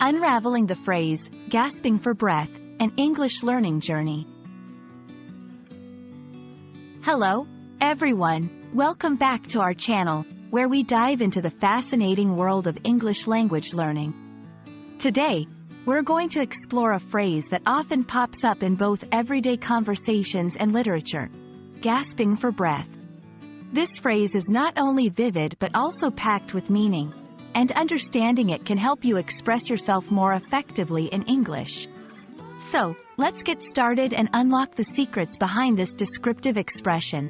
Unraveling the Phrase Gasping for Breath, an English Learning Journey. Hello, everyone. Welcome back to our channel, where we dive into the fascinating world of English language learning. Today, we're going to explore a phrase that often pops up in both everyday conversations and literature: gasping for breath. This phrase is not only vivid but also packed with meaning, and understanding it can help you express yourself more effectively in English. So, let's get started and unlock the secrets behind this descriptive expression.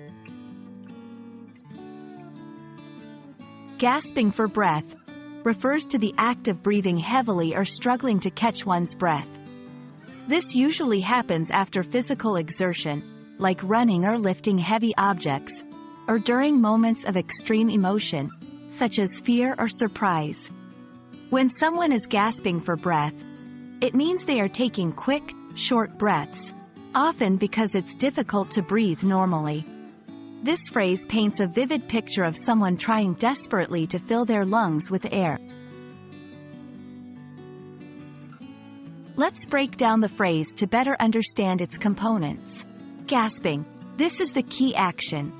Gasping for breath refers to the act of breathing heavily or struggling to catch one's breath. This usually happens after physical exertion, like running or lifting heavy objects, or during moments of extreme emotion, such as fear or surprise. When someone is gasping for breath, it means they are taking quick, short breaths, often because it's difficult to breathe normally. This phrase paints a vivid picture of someone trying desperately to fill their lungs with air. Let's break down the phrase to better understand its components. Gasping. This is the key action.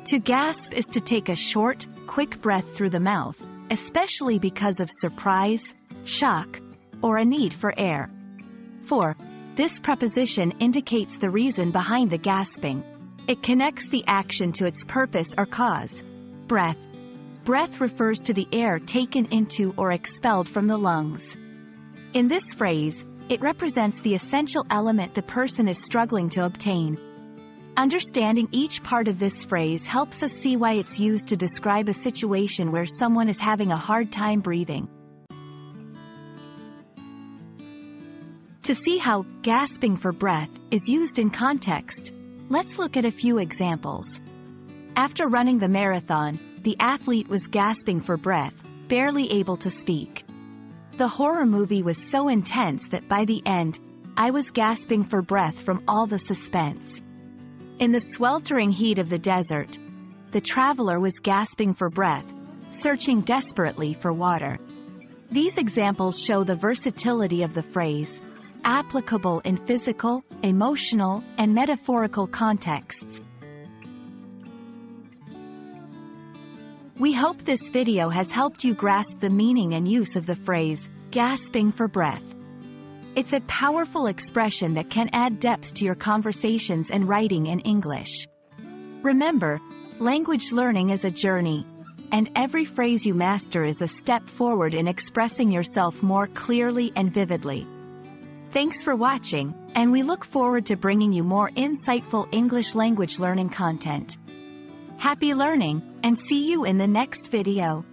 To gasp is to take a short, quick breath through the mouth, especially because of surprise, shock, or a need for air. 4. This preposition indicates the reason behind the gasping. It connects the action to its purpose or cause. Breath. Breath refers to the air taken into or expelled from the lungs. In this phrase, it represents the essential element the person is struggling to obtain. Understanding each part of this phrase helps us see why it's used to describe a situation where someone is having a hard time breathing. To see how gasping for breath is used in context, let's look at a few examples. After running the marathon, the athlete was gasping for breath, barely able to speak. The horror movie was so intense that by the end, I was gasping for breath from all the suspense. In the sweltering heat of the desert, the traveler was gasping for breath, searching desperately for water. These examples show the versatility of the phrase, applicable in physical, emotional, and metaphorical contexts. We hope this video has helped you grasp the meaning and use of the phrase, gasping for breath. It's a powerful expression that can add depth to your conversations and writing in English. Remember, language learning is a journey, and every phrase you master is a step forward in expressing yourself more clearly and vividly. Thanks for watching, and we look forward to bringing you more insightful English language learning content. Happy learning, and see you in the next video.